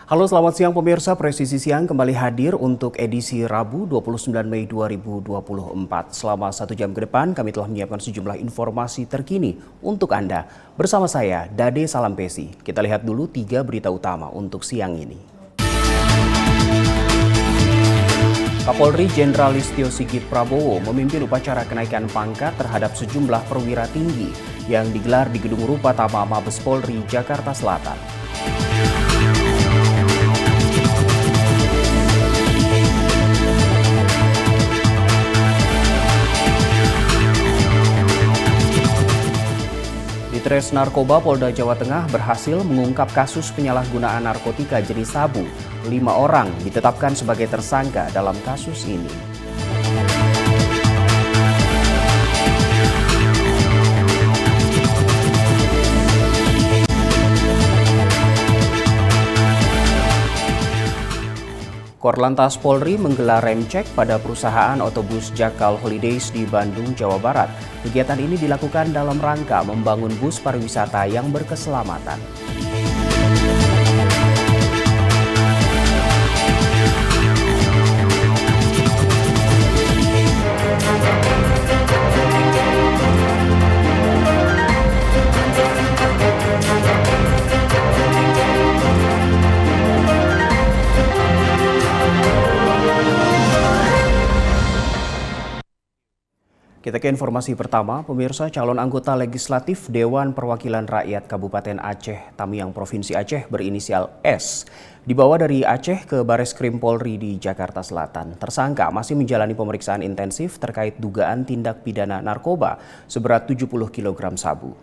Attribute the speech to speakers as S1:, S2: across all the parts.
S1: Halo, selamat siang pemirsa. Presisi Siang kembali hadir untuk edisi Rabu 29 Mei 2024. Selama 1 jam ke depan kami telah menyiapkan sejumlah informasi terkini untuk Anda. Bersama saya, Dade Salampesi. Kita lihat dulu 3 berita utama untuk siang ini. Kapolri Jenderal Listio Sigit Prabowo memimpin upacara kenaikan pangkat terhadap sejumlah perwira tinggi yang digelar di Gedung Rupa Tama Mabes Polri, Jakarta Selatan. Ditres Narkoba Polda Jawa Tengah berhasil mengungkap kasus penyalahgunaan narkotika jenis sabu. 5 orang ditetapkan sebagai tersangka dalam kasus ini. Korlantas Polri menggelar rem cek pada perusahaan otobus Jakal Holidays di Bandung, Jawa Barat. Kegiatan ini dilakukan dalam rangka membangun bus pariwisata yang berkeselamatan. Kita ke informasi pertama, pemirsa. Calon anggota legislatif Dewan Perwakilan Rakyat Kabupaten Aceh Tamiang Provinsi Aceh berinisial S dibawa dari Aceh ke Bareskrim Polri di Jakarta Selatan. Tersangka masih menjalani pemeriksaan intensif terkait dugaan tindak pidana narkoba seberat 70 kg sabu.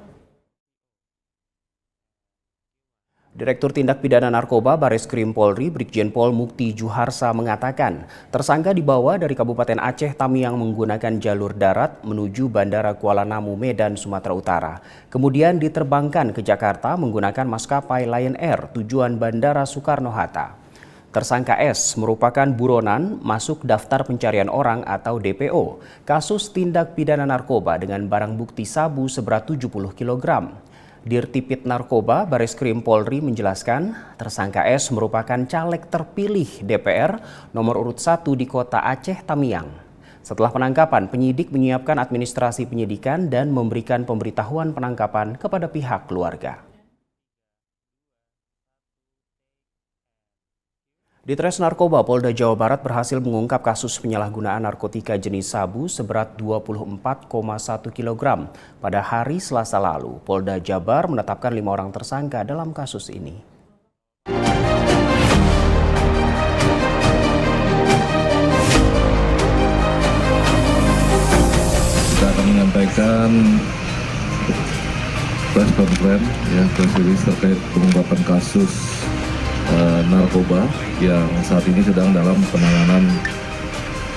S1: Direktur Tindak Pidana Narkoba Bareskrim Polri Brigjen Pol Mukti Juharsa mengatakan, tersangka dibawa dari Kabupaten Aceh Tamiang menggunakan jalur darat menuju Bandara Kuala Namu, Medan, Sumatera Utara. Kemudian diterbangkan ke Jakarta menggunakan maskapai Lion Air tujuan Bandara Soekarno-Hatta. Tersangka S merupakan buronan masuk daftar pencarian orang atau DPO kasus tindak pidana narkoba dengan barang bukti sabu seberat 70 kg. Dirtipit Narkoba Bareskrim Polri menjelaskan, tersangka S merupakan caleg terpilih DPR nomor urut 1 di kota Aceh Tamiang. Setelah penangkapan, penyidik menyiapkan administrasi penyidikan dan memberikan pemberitahuan penangkapan kepada pihak keluarga. Ditres Narkoba Polda Jawa Barat berhasil mengungkap kasus penyalahgunaan narkotika jenis sabu seberat 24,1 kg. Pada hari Selasa lalu, Polda Jabar menetapkan 5 orang tersangka dalam kasus ini.
S2: Kita akan menyampaikan press conference, press release terkait pengungkapan kasus narkoba yang saat ini sedang dalam penanganan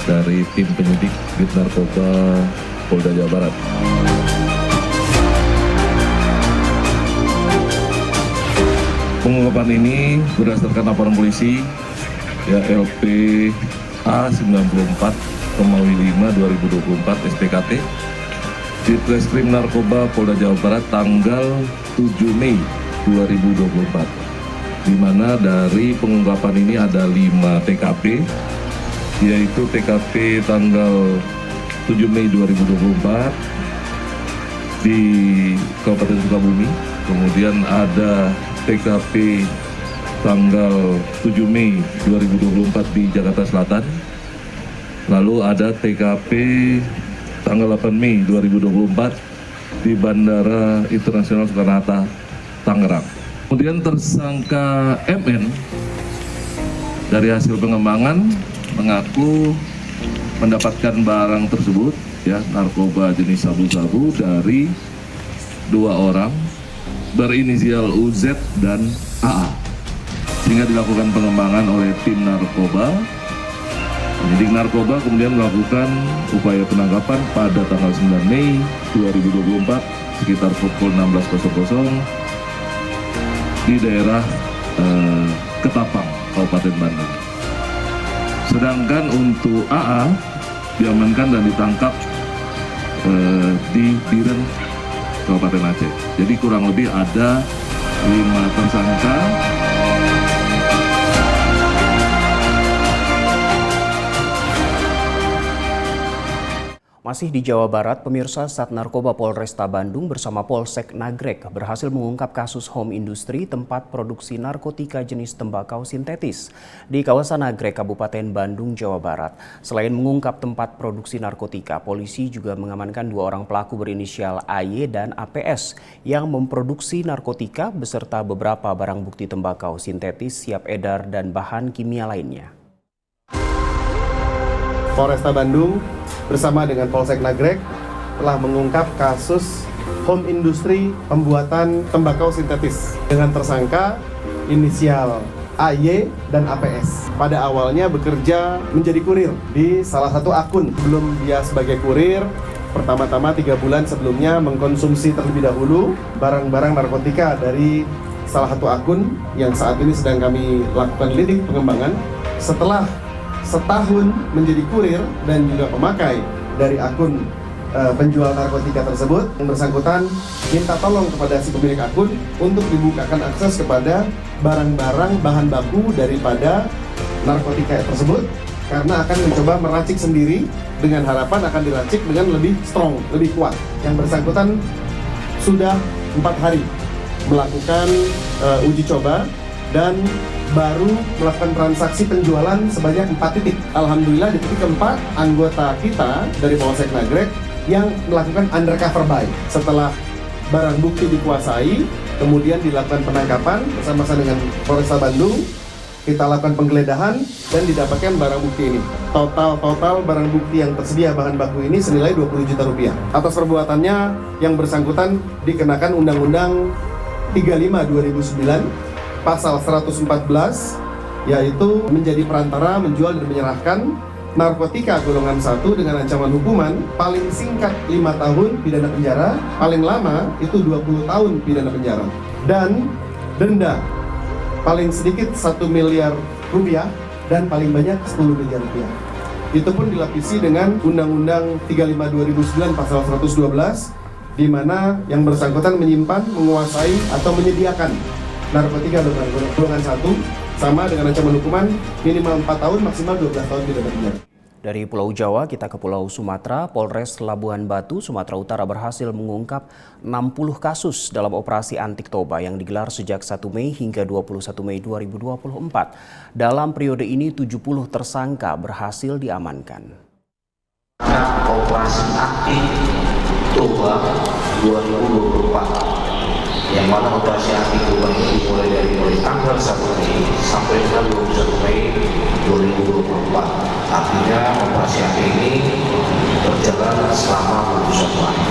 S2: dari tim penyidik Dit Narkoba Polda Jawa Barat. Pengungkapan ini berdasarkan laporan polisi LPA 94,5/2024 SPKT di Treskrim Narkoba Polda Jawa Barat tanggal 7 Mei 2024. Di mana dari pengungkapan ini ada 5 TKP, yaitu TKP tanggal 7 Mei 2024 di Kabupaten Sukabumi, kemudian ada TKP tanggal 7 Mei 2024 di Jakarta Selatan, lalu ada TKP tanggal 8 Mei 2024 di Bandara Internasional Soekarno-Hatta, Tangerang. Kemudian tersangka MN dari hasil pengembangan mengaku mendapatkan barang tersebut, narkoba jenis sabu-sabu dari 2 orang berinisial UZ dan AA, sehingga dilakukan pengembangan oleh tim narkoba. Penyidik narkoba kemudian melakukan upaya penangkapan pada tanggal 9 Mei 2024 sekitar pukul 16.00 di daerah Ketapang, Kabupaten Bandung. Sedangkan untuk AA diamankan dan ditangkap di Biren, Kabupaten Aceh. Jadi kurang lebih ada 5 tersangka.
S1: Masih di Jawa Barat, pemirsa, Sat Narkoba Polresta Bandung bersama Polsek Nagrek berhasil mengungkap kasus home industri tempat produksi narkotika jenis tembakau sintetis di kawasan Nagrek, Kabupaten Bandung, Jawa Barat. Selain mengungkap tempat produksi narkotika, polisi juga mengamankan 2 orang pelaku berinisial AY dan APS yang memproduksi narkotika beserta beberapa barang bukti tembakau sintetis siap edar dan bahan kimia lainnya.
S3: Polresta Bandung bersama dengan Polsek Nagrek telah mengungkap kasus home industri pembuatan tembakau sintetis dengan tersangka inisial AY dan APS. Pada awalnya bekerja menjadi kurir di salah satu akun. Sebelum dia sebagai kurir, pertama-tama 3 bulan sebelumnya mengkonsumsi terlebih dahulu barang-barang narkotika dari salah satu akun yang saat ini sedang kami lakukan lidik pengembangan. Setelah setahun menjadi kurir dan juga pemakai dari akun penjual narkotika tersebut, yang bersangkutan minta tolong kepada si pemilik akun untuk dibukakan akses kepada barang-barang bahan baku daripada narkotika tersebut karena akan mencoba meracik sendiri dengan harapan akan diracik dengan lebih strong, lebih kuat. Yang bersangkutan sudah 4 hari melakukan uji coba dan baru melakukan transaksi penjualan sebanyak 4 titik. Alhamdulillah di titik keempat, anggota kita dari Polsek Nagrek yang melakukan undercover buy. Setelah barang bukti dikuasai, kemudian dilakukan penangkapan bersama-sama dengan Polresta Bandung. Kita lakukan penggeledahan dan didapatkan barang bukti ini. Total barang bukti yang tersedia bahan baku ini senilai 20 juta rupiah. Atas perbuatannya yang bersangkutan dikenakan Undang-Undang 35/2009 Pasal 114, yaitu menjadi perantara, menjual dan menyerahkan narkotika golongan 1 dengan ancaman hukuman paling singkat 5 tahun pidana penjara, paling lama itu 20 tahun pidana penjara, dan denda paling sedikit 1 miliar rupiah dan paling banyak 10 miliar rupiah. Itu pun dilapisi dengan Undang-Undang 35/2009 Pasal 112, di mana yang bersangkutan menyimpan, menguasai atau menyediakan narkotika golongan 1 sama dengan ancaman hukuman minimal 4 tahun maksimal 12 tahun pidana penjara.
S1: Dari Pulau Jawa kita ke Pulau Sumatera, Polres Labuhan Batu, Sumatera Utara berhasil mengungkap 60 kasus dalam operasi antik toba yang digelar sejak 1 Mei hingga 21 Mei 2024. Dalam periode ini 70 tersangka berhasil diamankan.
S4: Operasi antik toba 2024. Yang mana operasi anti toba ini dimulai dari tanggal 1 Mei sampai dengan 21 Mei 2024. Artinya operasi anti ini berjalan selama 21 hari.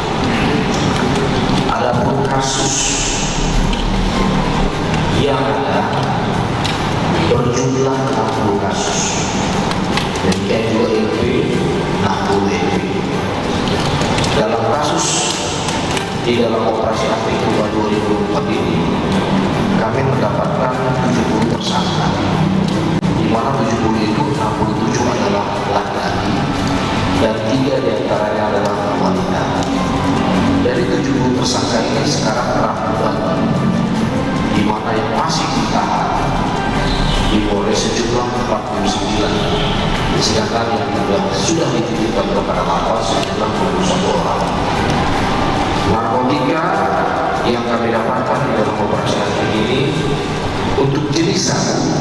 S4: Adapun kasus yang ada berjumlah 60 kasus. Demikian juga LP 60 LP. Dalam kasus di dalam operasi anti toba 2024 ini kami mendapatkan 70 tersangka, di mana 70 itu 67 adalah laki-laki dan 3 diantaranya adalah wanita. Dari 70 tersangka ini sekarang terakutan, di mana yang masih ditahan diboleh sejumlah 49, sedangkan yang sudah dititipkan kepada lapas sejumlah 21 orang. Narkotika yang kami dapatkan di dalam operasi antik ini untuk jenis sabu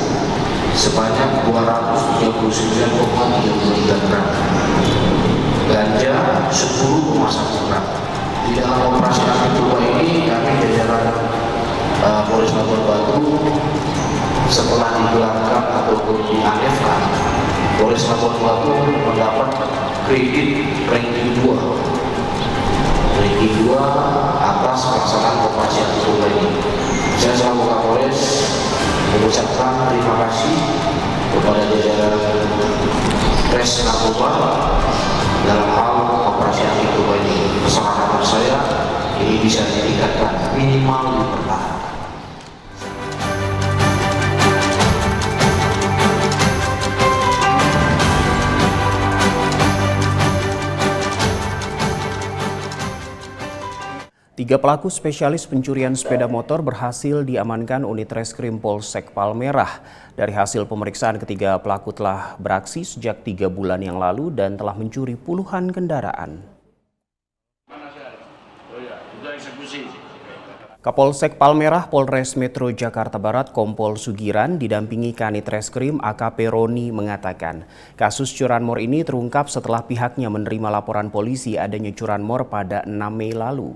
S4: sebanyak 239,33 gram, ganja 10,1 gram. Di dalam operasi antik toba ini kami jajaran Polres Labuhan Batu setelah digelapkan ataupun dianefkan, Polres Labuhan Batu mendapat kredit ranking 2 atas pelaksanaan operasi anti toba ini. Saya selaku Kapolres mengucapkan terima kasih kepada jajaran Res Narkoba dalam hal operasi anti toba ini. Kesalahan saya ini bisa ditingkatkan minimal dipertahankan.
S1: 3 pelaku spesialis pencurian sepeda motor berhasil diamankan unit Reskrim Polsek Palmerah. Dari hasil pemeriksaan, ketiga pelaku telah beraksi sejak 3 bulan yang lalu dan telah mencuri puluhan kendaraan. Kapolsek Palmerah Polres Metro Jakarta Barat Kompol Sugiran didampingi Kanit Reskrim AKP Roni mengatakan kasus curanmor ini terungkap setelah pihaknya menerima laporan polisi adanya curanmor pada 6 Mei lalu.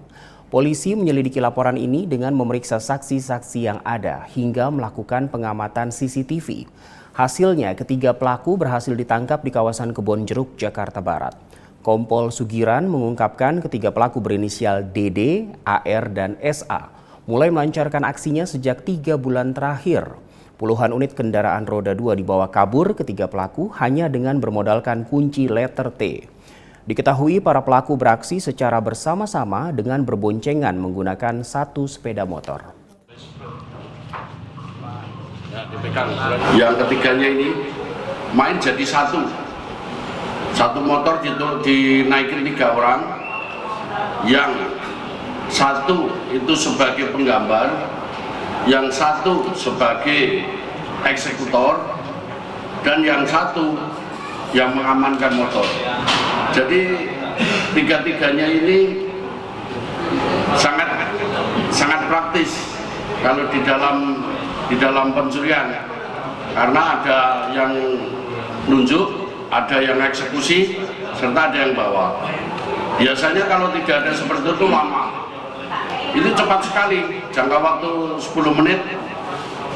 S1: Polisi menyelidiki laporan ini dengan memeriksa saksi-saksi yang ada hingga melakukan pengamatan CCTV. Hasilnya ketiga pelaku berhasil ditangkap di kawasan Kebon Jeruk, Jakarta Barat. Kompol Sugiran mengungkapkan ketiga pelaku berinisial DD, AR, dan SA. Mulai melancarkan aksinya sejak 3 bulan terakhir. Puluhan unit kendaraan roda 2 dibawa kabur ketiga pelaku hanya dengan bermodalkan kunci letter T. Diketahui para pelaku beraksi secara bersama-sama dengan berboncengan menggunakan satu sepeda motor.
S5: Yang ketiganya ini main jadi satu motor dinaikin 3 orang, yang satu itu sebagai penggambar, yang satu sebagai eksekutor, dan yang satu yang mengamankan motor. Jadi tiga-tiganya ini sangat praktis kalau di dalam pencurian, karena ada yang nunjuk, ada yang eksekusi, serta ada yang bawa. Biasanya kalau tidak ada seperti itu lama. Ini cepat sekali, jangka waktu 10 menit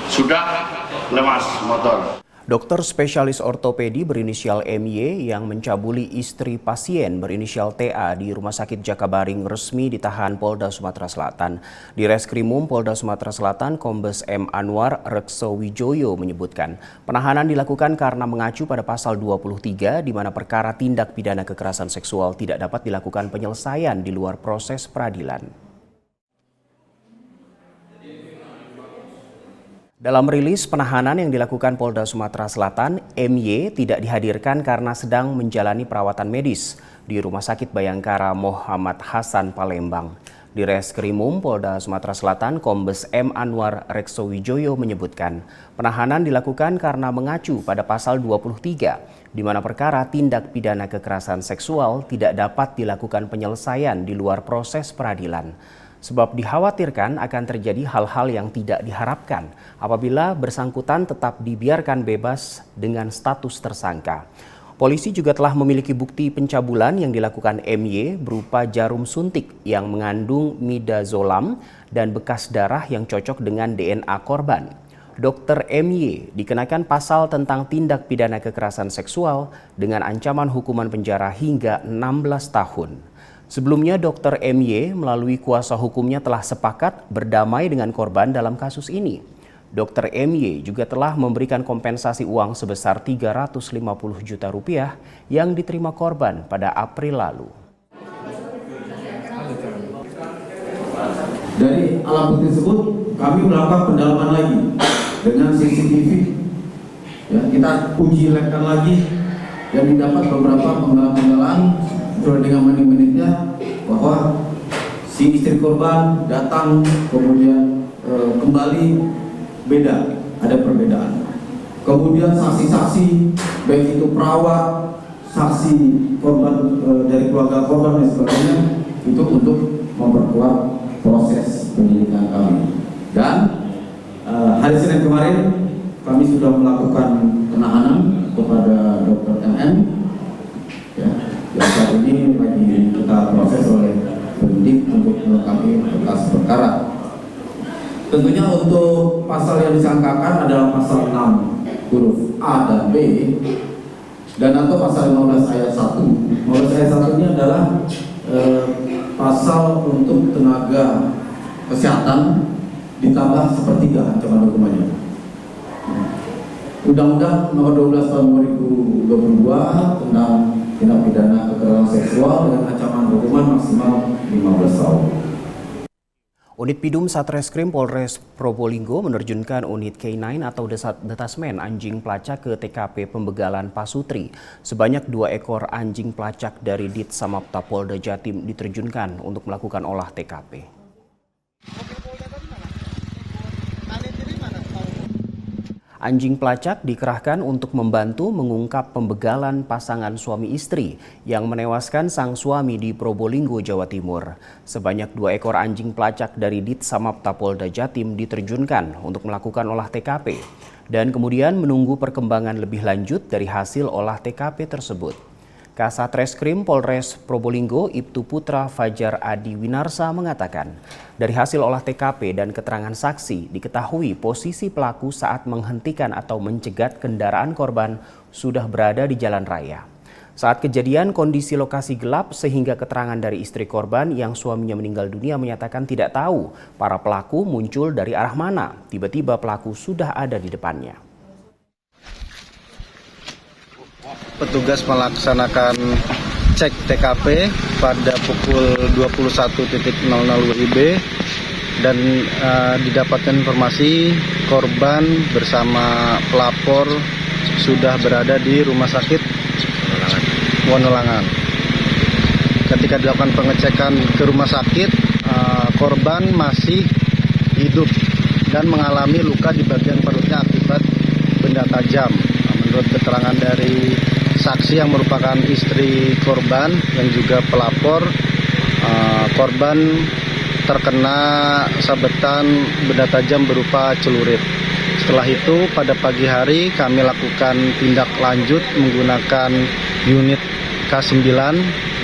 S5: sudah lemas motor.
S1: Dokter spesialis ortopedi berinisial MY yang mencabuli istri pasien berinisial TA di Rumah Sakit Jakabaring resmi ditahan Polda Sumatera Selatan. Di Reskrimum Polda Sumatera Selatan, Kombes M. Anwar Rekso Wijoyo menyebutkan penahanan dilakukan karena mengacu pada pasal 23 di mana perkara tindak pidana kekerasan seksual tidak dapat dilakukan penyelesaian di luar proses peradilan. Dalam rilis penahanan yang dilakukan Polda Sumatera Selatan, MY tidak dihadirkan karena sedang menjalani perawatan medis di Rumah Sakit Bayangkara Muhammad Hasan Palembang. Di Reskrimum Polda Sumatera Selatan, Kombes M. Anwar Rekso Wijoyo menyebutkan penahanan dilakukan karena mengacu pada pasal 23, di mana perkara tindak pidana kekerasan seksual tidak dapat dilakukan penyelesaian di luar proses peradilan. Sebab dikhawatirkan akan terjadi hal-hal yang tidak diharapkan apabila bersangkutan tetap dibiarkan bebas dengan status tersangka. Polisi juga telah memiliki bukti pencabulan yang dilakukan MY berupa jarum suntik yang mengandung midazolam dan bekas darah yang cocok dengan DNA korban. Dr. MY dikenakan pasal tentang tindak pidana kekerasan seksual dengan ancaman hukuman penjara hingga 16 tahun. Sebelumnya, Dr. MY melalui kuasa hukumnya telah sepakat berdamai dengan korban dalam kasus ini. Dr. MY juga telah memberikan kompensasi uang sebesar 350 juta rupiah yang diterima korban pada April lalu.
S6: Dari alat bukti tersebut, kami melakukan pendalaman lagi dengan CCTV. Ya, kita uji labkan lagi dan didapat beberapa penggalan-penggalan dengan menit-menitnya bahwa si istri korban datang kemudian kembali beda, ada perbedaan. Kemudian saksi-saksi baik itu perawat, saksi korban dari keluarga korban dan sebagainya itu untuk memperkuat proses penyidikan kami. Dan hari Senin kemarin kami sudah melakukan penahanan kepada Dr. MM. Ya, yang saat ini lagi kita proses oleh penyidik untuk melengkapi berkas perkara. Tentunya untuk pasal yang disangkakan adalah pasal 6 huruf A dan B dan atau pasal 15 ayat 1. 15 ayat 1 ini adalah pasal untuk tenaga kesehatan ditambah sepertiga ancaman hukumannya. Undang-Undang Nomor 12 Tahun 2022 tentang tindak pidana kekerasan seksual dengan ancaman hukuman maksimal 15 tahun.
S1: Unit Pidum Satreskrim Polres Probolinggo menerjunkan unit K9 atau detasmen anjing pelacak ke TKP pembegalan Pasutri. Sebanyak 2 ekor anjing pelacak dari Dit Samapta Polda Jatim diterjunkan untuk melakukan olah TKP. Anjing pelacak dikerahkan untuk membantu mengungkap pembegalan pasangan suami istri yang menewaskan sang suami di Probolinggo, Jawa Timur. Sebanyak 2 ekor anjing pelacak dari Ditsamapta Polda Jatim diterjunkan untuk melakukan olah TKP dan kemudian menunggu perkembangan lebih lanjut dari hasil olah TKP tersebut. Kasat Reskrim Polres Probolinggo Ibtu Putra Fajar Adi Winarsa mengatakan, dari hasil olah TKP dan keterangan saksi diketahui posisi pelaku saat menghentikan atau mencegat kendaraan korban sudah berada di jalan raya. Saat kejadian kondisi lokasi gelap sehingga keterangan dari istri korban yang suaminya meninggal dunia menyatakan tidak tahu para pelaku muncul dari arah mana. Tiba-tiba pelaku sudah ada di depannya.
S7: Petugas melaksanakan cek TKP pada pukul 21.00 WIB dan didapatkan informasi korban bersama pelapor sudah berada di rumah sakit Wonolangan. Ketika dilakukan pengecekan ke rumah sakit, korban masih hidup dan mengalami luka di bagian perutnya akibat benda tajam. Menurut keterangan dari saksi yang merupakan istri korban yang juga pelapor, korban terkena sabetan benda tajam berupa celurit. Setelah itu pada pagi hari kami lakukan tindak lanjut menggunakan unit K9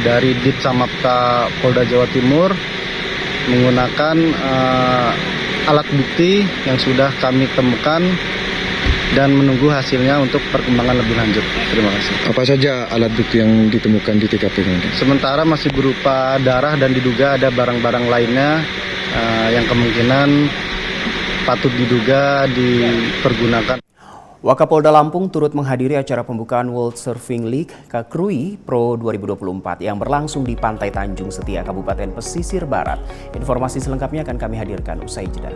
S7: dari Ditsamapta Polda Jawa Timur menggunakan alat bukti yang sudah kami temukan dan menunggu hasilnya untuk perkembangan lebih lanjut. Terima kasih.
S8: Apa saja alat bukti yang ditemukan di TKP ini?
S7: Sementara masih berupa darah dan diduga ada barang-barang lainnya yang kemungkinan patut diduga dipergunakan.
S1: Wakapolda Lampung turut menghadiri acara pembukaan World Surfing League Kakrui Pro 2024 yang berlangsung di Pantai Tanjung Setia, Kabupaten Pesisir Barat. Informasi selengkapnya akan kami hadirkan usai jeda.